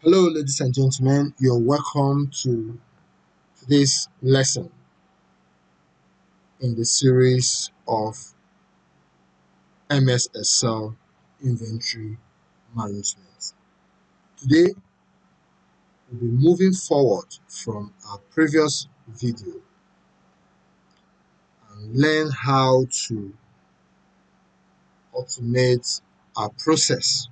Hello, ladies and gentlemen. You're welcome to today's lesson in the series of MS Excel inventory management. Today, we'll be moving forward from our previous video and learn how to automate our process.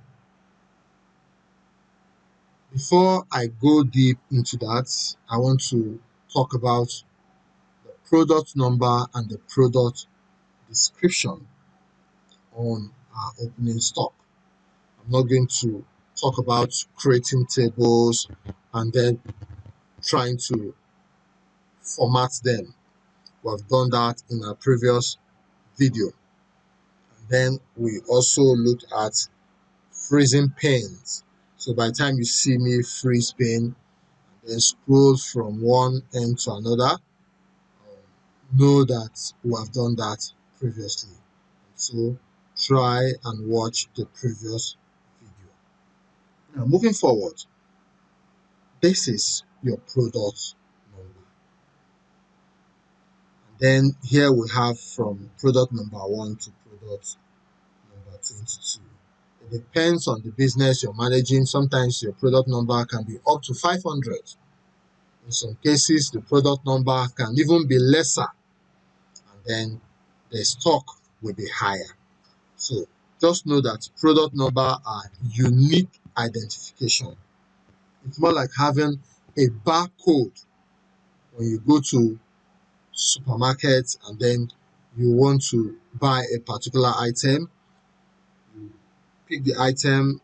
Before I go deep into that, I want to talk about the product number and the product description on our opening stock. I'm not going to talk about creating tables and then trying to format them. We've done that in our previous video. And then we also looked at freezing panes. So by the time you see me freeze pane, then scroll from one end to another, know that we have done that previously. So try and watch the previous video. Now moving forward, this is your product number. And then here we have from product number 1 to product number 22. It depends on the business you're managing. Sometimes your product number can be up to 500. In some cases, the product number can even be lesser, and then the stock will be higher. So just know that product number are unique identification. It's more like having a barcode when you go to supermarket and then you want to buy a particular item. You pick the item,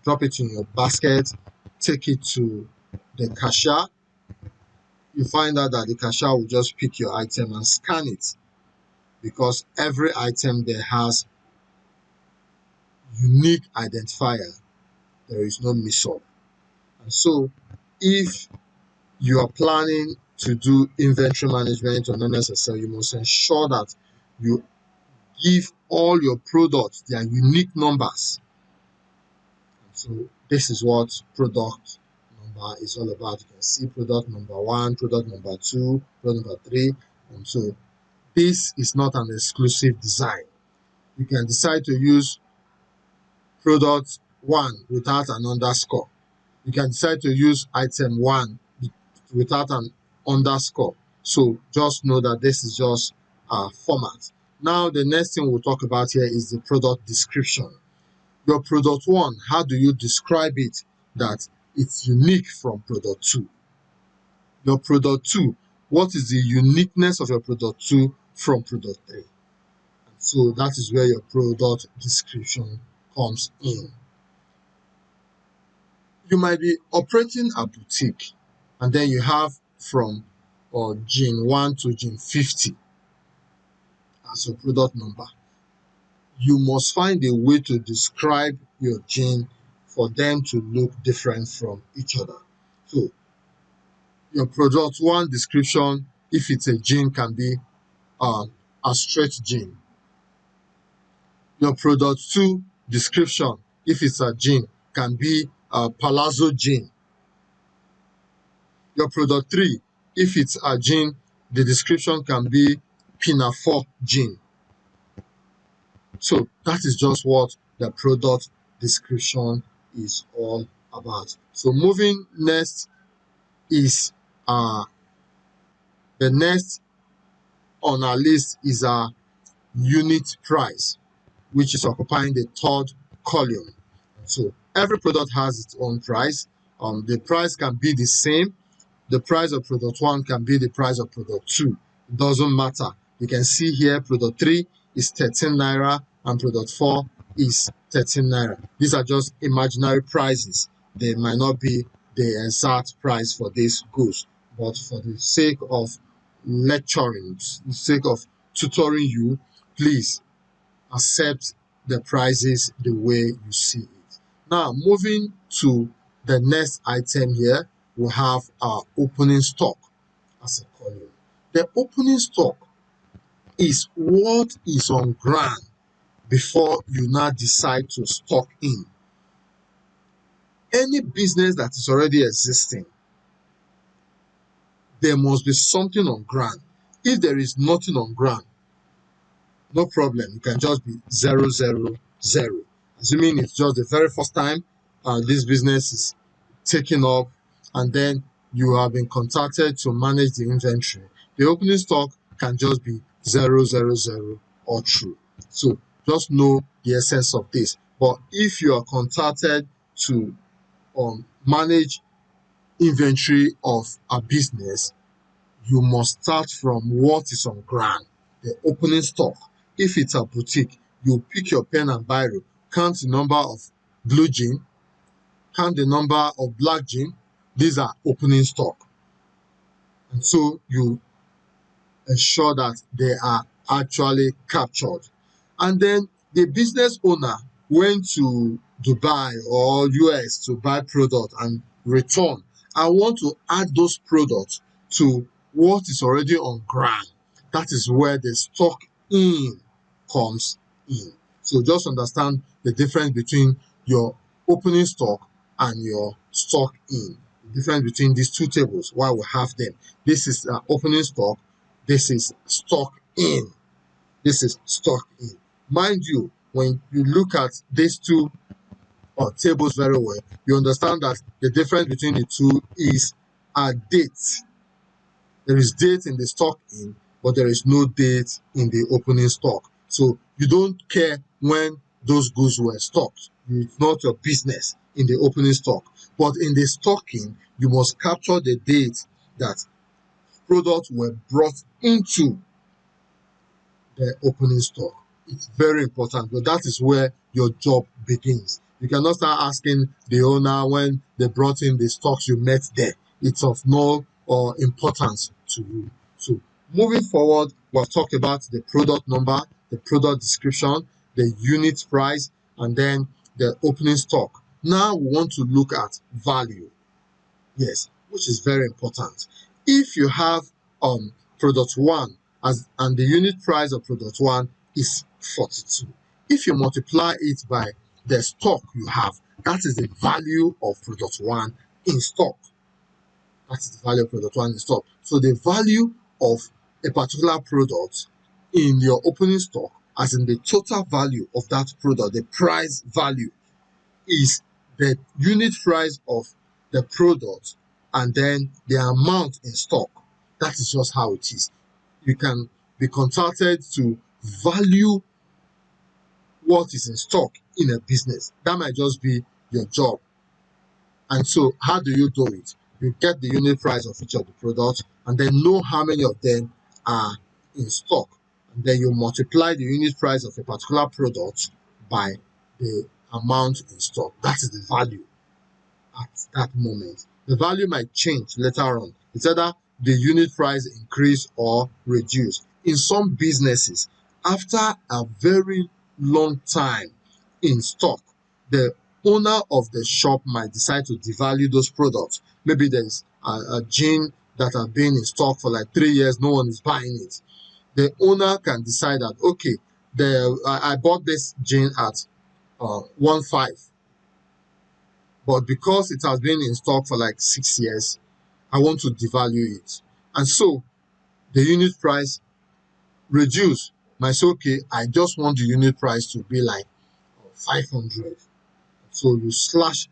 drop it in your basket, take it to the cashier. You find out that the cashier will just pick your item and scan it, because every item there has unique identifier. There is no mix-up. And so if you are planning to do inventory management on MS Excel, you must ensure that you give all your products their unique numbers. And so this is what product number is all about. You can see product number 1, product number 2, product number 3. And so this is not an exclusive design. You can decide to use product 1 without an underscore. You can decide to use item 1 without an underscore. So just know that this is just a format. Now the next thing we'll talk about here is the product description. Your product 1, how do you describe it that it's unique from product 2? Your product 2, what is the uniqueness of your product 2 from product 3? And so that is where your product description comes in. You might be operating a boutique and then you have from gene 1 to gene 50 as your product number. You must find a way to describe your gene for them to look different from each other. So your product 1 description, if it's a gene, can be a straight gene. Your product 2 description, if it's a gene, can be a palazzo gene. Your product 3, if it's a gene, the description can be pinafore gene. So that is just what the product description is all about. So moving next is the next on our list is our unit price, which is occupying the third column. So every product has its own price. The price can be the same. The price of product 1 can be the price of product 2. It doesn't matter. You can see here product 3 is 13 naira and product 4 is 13 naira. These are just imaginary prices. They might not be the exact price for these goods, but for the sake of lecturing, the sake of tutoring you, please accept the prices the way you see it. Now, moving to the next item here, we have our opening stock as a column. The opening stock is what is on ground before you now decide to stock in. any business that is already existing, there must be something on ground. If there is nothing on ground, no problem. You can just be 000, assuming it's just the very first time this business is taking up, and then you have been contacted to manage the inventory. The opening stock can just be 000 or true. So just know the essence of this. But if you are contacted to manage inventory of a business, you must start from what is on ground, the opening stock. If it's a boutique, you pick your pen and biro, count the number of blue jean, count the number of black jean. These are opening stock. And so you ensure that they are actually captured. And then the business owner went to Dubai or US to buy product and return. I want to add those products to what is already on ground. That is where the stock in comes in. So just understand the difference between your opening stock and your stock in. The difference between these two tables, why we have them. This is opening stock. This is stock in. This is stock in. Mind you, when you look at these two tables very well, you understand that the difference between the two is a date. There is date in the stock in, but there is no date in the opening stock. So you don't care when those goods were stocked. It's not your business in the opening stock. But in the stocking, you must capture the date that products were brought into the opening stock. It's very important, but that is where your job begins. You cannot start asking the owner when they brought in the stocks you met there. It's of no importance to you. So moving forward, we've talked about the product number, the product description, the unit price, and then the opening stock. Now we want to look at value. Yes, which is very important. If you have product one and the unit price of product one is 42, if you multiply it by the stock you have, that is the value of product one in stock. That is the value of product one in stock. So the value of a particular product in your opening stock, as in the total value of that product, the price value, is the unit price of the product and then the amount in stock. That is just how it is. You can be contacted to value what is in stock in a business. That might just be your job. And so how do you do it? You get the unit price of each of the products and then know how many of them are in stock. And then you multiply the unit price of a particular product by the amount in stock. That is the value at that moment. The value might change later on. It's either the unit price increase or reduce. In some businesses, after a very long time in stock, the owner of the shop might decide to devalue those products. Maybe there's a gin that have been in stock for like 3 years, no one is buying it. The owner can decide that, okay, I bought this gin at 1.5, but because it has been in stock for like 6 years, I want to devalue it. And so the unit price reduce. Might say, okay, I just want the unit price to be like 500. So you slash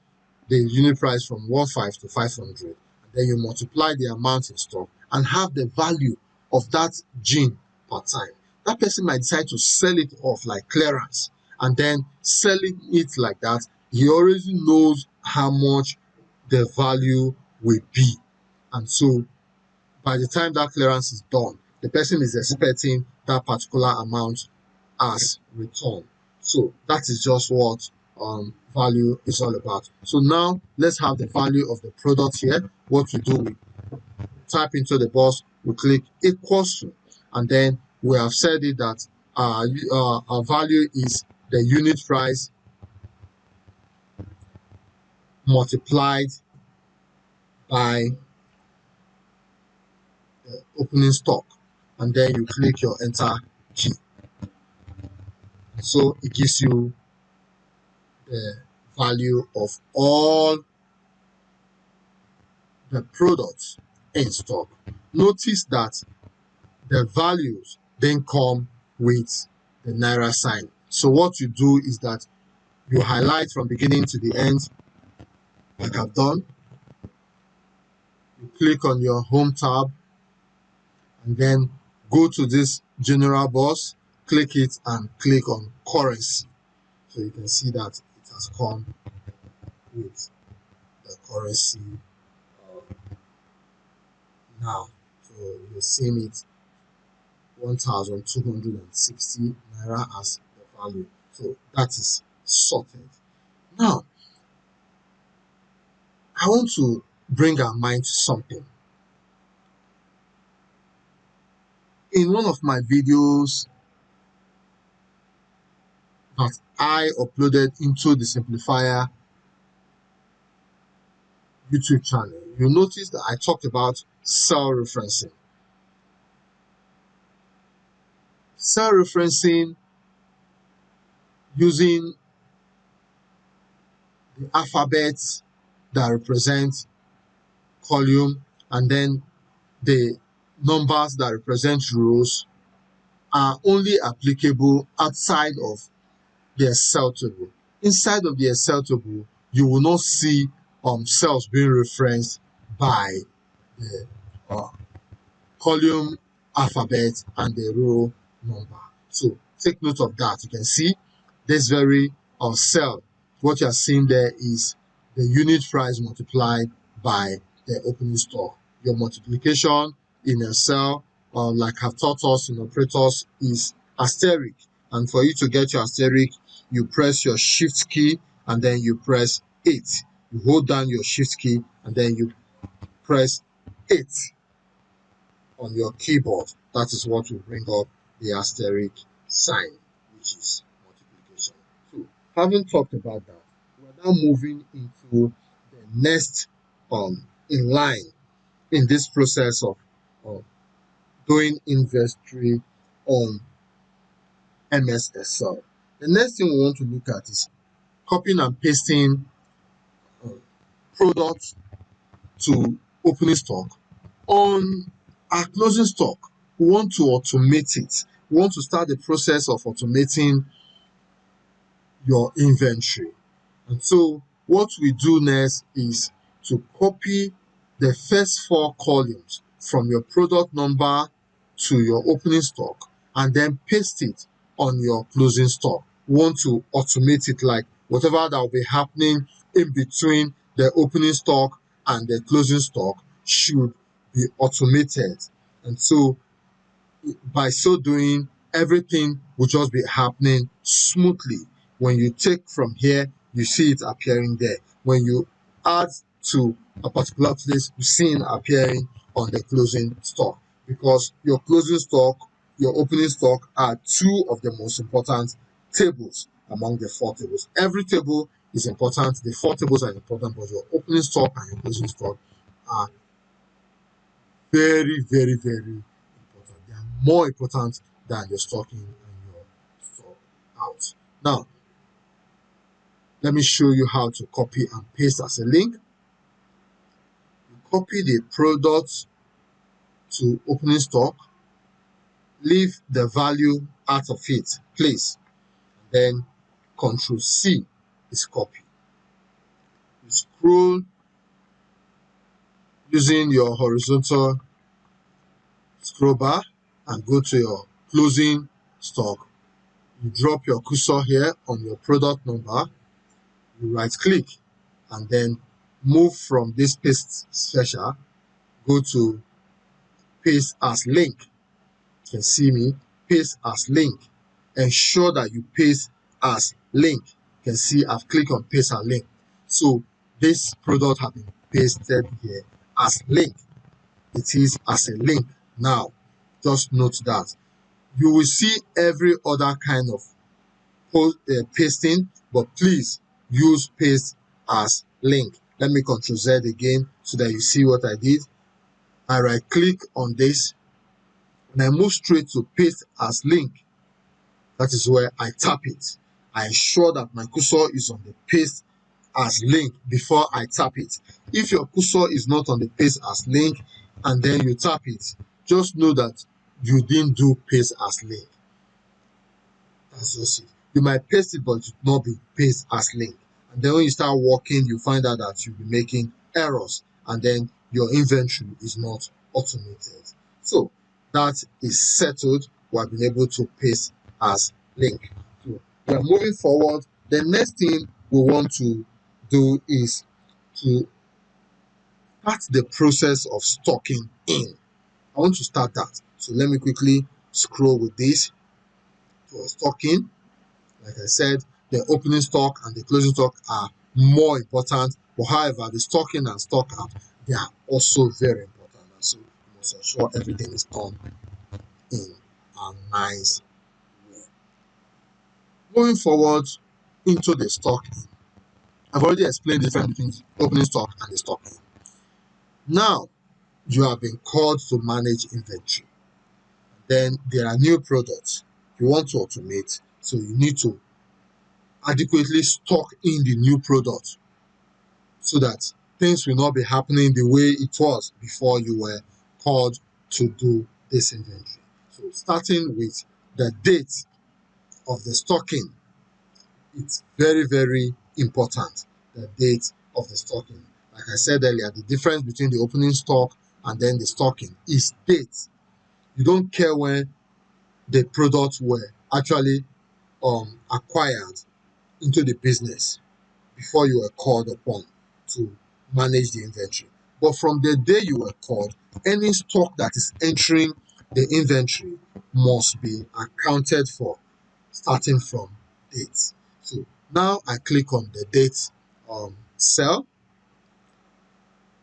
the unit price from 1.5 to 500, and then you multiply the amount in stock and have the value of that gin per time. That person might decide to sell it off like clearance, and then selling it like that, he already knows how much the value will be. And so by the time that clearance is done, the person is expecting that particular amount as return. So that is just what value is all about. So now let's have the value of the product here. What we do, we type into the box, we click equals to, and then we have said it that our value is the unit price multiplied by the opening stock, and then you click your enter key. So it gives you the value of all the products in stock. Notice that the values then come with the Naira sign. So what you do is that you highlight from beginning to the end, like I've done. You click on your home tab and then go to this general box, click it and click on currency. So you can see that it has come with the currency now. So you're seeing it 1,260 Naira as the value. So that is sorted. Now, I want to bring our mind to something. In one of my videos that I uploaded into the Simplifier YouTube channel, you notice that I talked about cell referencing. Cell referencing using the alphabets that represent column and then the numbers that represent rows are only applicable outside of the Excel table. Inside of the Excel table, you will not see cells being referenced by the column alphabet and the row number. So take note of that. You can see this very cell. What you are seeing there is the unit price multiplied by the opening stock. Your multiplication in a cell, like I've taught us in operators, is asterisk. And for you to get your asterisk, you press your shift key and then you press 8. You hold down your shift key and then you press 8 on your keyboard. That is what will bring up the asterisk sign, which is multiplication. So, having talked about that, we're now moving into the next in line in this process of doing inventory on MS Excel. The next thing we want to look at is copying and pasting products to opening stock on our closing stock. We want to automate it. We want to start the process of automating your inventory. And so what we do next is to copy the first 4 columns from your product number to your opening stock and then paste it on your closing stock. We want to automate it, like whatever that will be happening in between the opening stock and the closing stock should be automated. And so by so doing, everything will just be happening smoothly. When you take from here, you see it appearing there. When you add to a particular place, you see it appearing on the closing stock, because your closing stock, your opening stock are 2 of the most important tables among the 4 tables. Every table is important, the 4 tables are important, but your opening stock and your closing stock are very, very, very important. They are more important than your stock in and your stock out. Now, let me show you how to copy and paste as a link. You copy the product to opening stock, leave the value out of it, please. Then Control C is copy. You scroll using your horizontal scroll bar and go to your closing stock. You drop your cursor here on your product number, you right click and then move from this paste special, go to paste as link. You can see me, paste as link. Ensure that you paste as link. You can see I've clicked on paste as link. So this product has been pasted here as link. It is as a link now. Just note that. You will see every other kind of pasting, but please use paste as link. Let me Ctrl Z again so that you see what I did. I right click on this and I move straight to paste as link. That is where I tap it. I ensure that my cursor is on the paste as link before I tap it. If your cursor is not on the paste as link and then you tap it, just know that you didn't do paste as link. That's just it. You might paste it, but it will not be paste as link. And then when you start working, you find out that you'll be making errors, and then your inventory is not automated. So that is settled. We have been able to paste as link. So we are moving forward. The next thing we want to do is to start the process of stocking in. I want to start that. So let me quickly scroll with this for stocking. Like I said, the opening stock and the closing stock are more important, but however, the stocking and stock out, they are also very important. And so you must ensure everything is done in a nice way. Moving forward into the stocking, I've already explained the difference between the opening stock and the stocking. Now, you have been called to manage inventory. Then there are new products you want to automate, so you need to adequately stock in the new product so that things will not be happening the way it was before you were called to do this inventory. So starting with the date of the stocking, it's very, very important, the date of the stocking. Like I said earlier, the difference between the opening stock and then the stocking is date. You don't care when the products were actually acquired into the business before you were called upon to manage the inventory. But from the day you were called, any stock that is entering the inventory must be accounted for starting from date. So now I click on the date cell.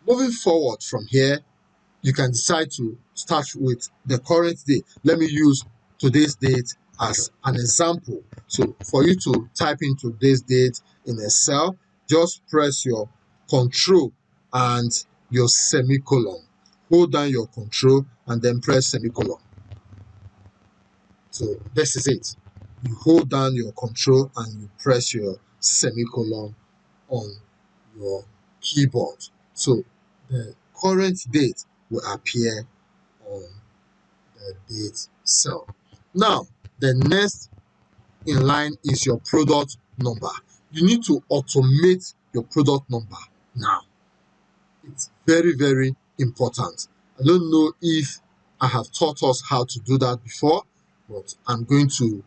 Moving forward from here, you can decide to start with the current date. Let me use today's date as an example. So for you to type in today's date in a cell, just press your control and your semicolon. Hold down your control and then press semicolon. So this is it. You hold down your control and you press your semicolon on your keyboard. So the current date will appear on the date cell. Now, the next in line is your product number. You need to automate your product number now. It's very, very important. I don't know if I have taught us how to do that before, but I'm going to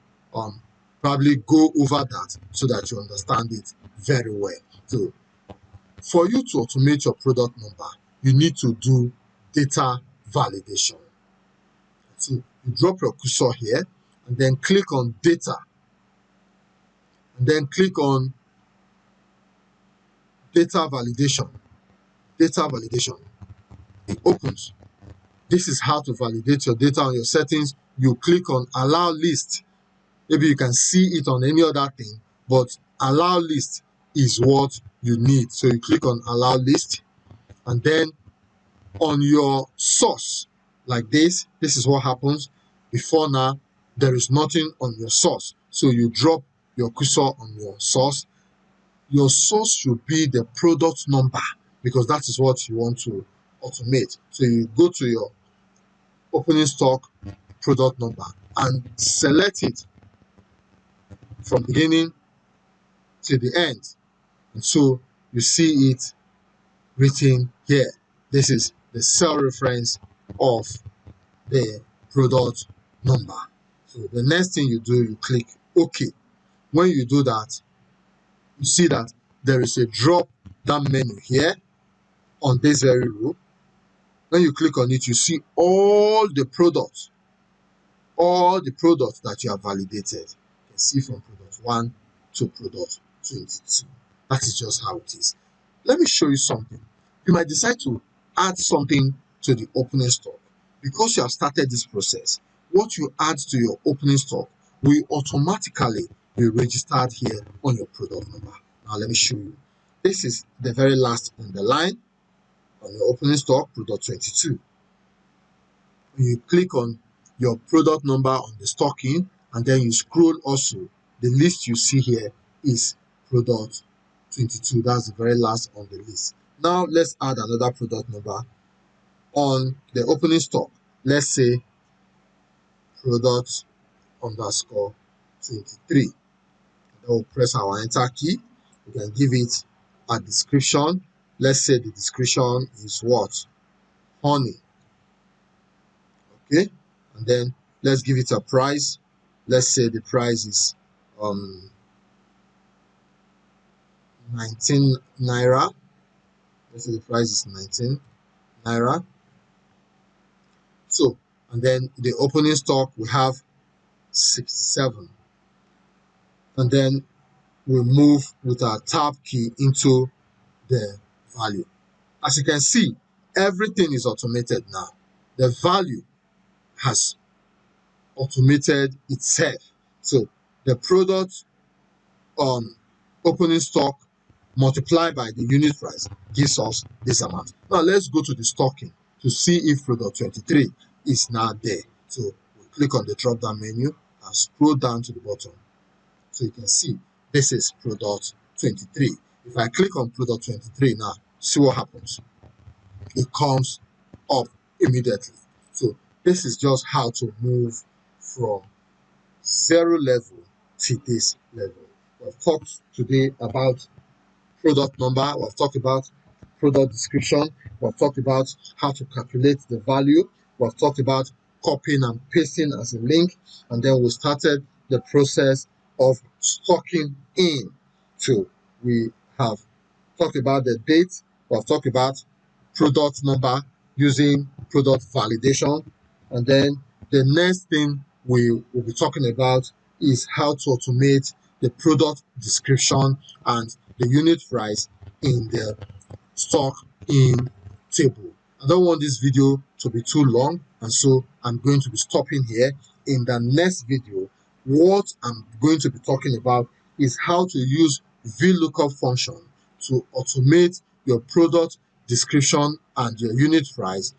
probably go over that so that you understand it very well. So for you to automate your product number, you need to do data validation. So you drop your cursor here and then click on data and then click on data validation. Data validation. It opens. This is how to validate your data on your settings. You click on allow list. Maybe you can see it on any other thing, but allow list is what you need. So you click on allow list and then on your source like this is what happens. Before now, there is nothing on your source. So you drop your cursor on your source. Your source should be the product number because that is what you want to automate. So you go to your opening stock product number and select it from beginning to the end. And so you see it written here. This is the cell reference of the product number. So the next thing you do, you click OK. When you do that, you see that there is a drop down menu here on this very row. When you click on it, you see all the products that you have validated. You can see from product 1 to product 22. That is just how it is. Let me show you something. You might decide to add something to the opening stock. Because you have started this process, what you add to your opening stock will automatically be registered here on your product number. Now let me show you. This is the very last on the line on your opening stock, product 22. When you click on your product number on the stocking and then you scroll also, the list you see here is product 22. That's the very last on the list. Now let's add another product number on the opening stock. Let's say product underscore 23. Then we'll press our enter key. We can give it a description. Let's say the description is what? Honey. Okay, and then let's give it a price. Let's say the price is 19 naira. Let's say the price is 19 naira. So, and then the opening stock we have 67, and then we move with our tab key into the value. As you can see, everything is automated now. The value has automated itself. So the product opening stock multiplied by the unit price gives us this amount. Now let's go to the stocking to see if product 23 is now there. So we click on the drop down menu and scroll down to the bottom. So you can see this is product 23. If I click on product 23 now, see what happens. It comes up immediately. So this is just how to move from 0 level to this level. We've talked today about product number, we've talked about product description, we've talked about how to calculate the value, we've talked about copying and pasting as a link, and then we started the process of stocking in. So we have talked about the date, we've talked about product number using product validation, and then the next thing we will be talking about is how to automate the product description and the unit price in the stock in table. I don't want this video to be too long, and so I'm going to be stopping here. In the next video, what I'm going to be talking about is how to use VLOOKUP function to automate your product description and your unit price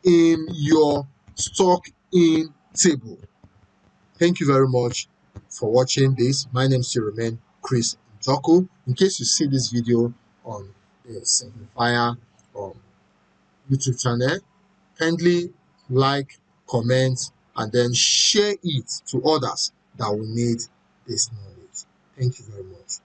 in your stock in table. Thank you very much for watching this. My name still remains Chris Njoku. In case you see this video on the Simplifier YouTube channel, kindly like, comment, and then share it to others that will need this knowledge. Thank you very much.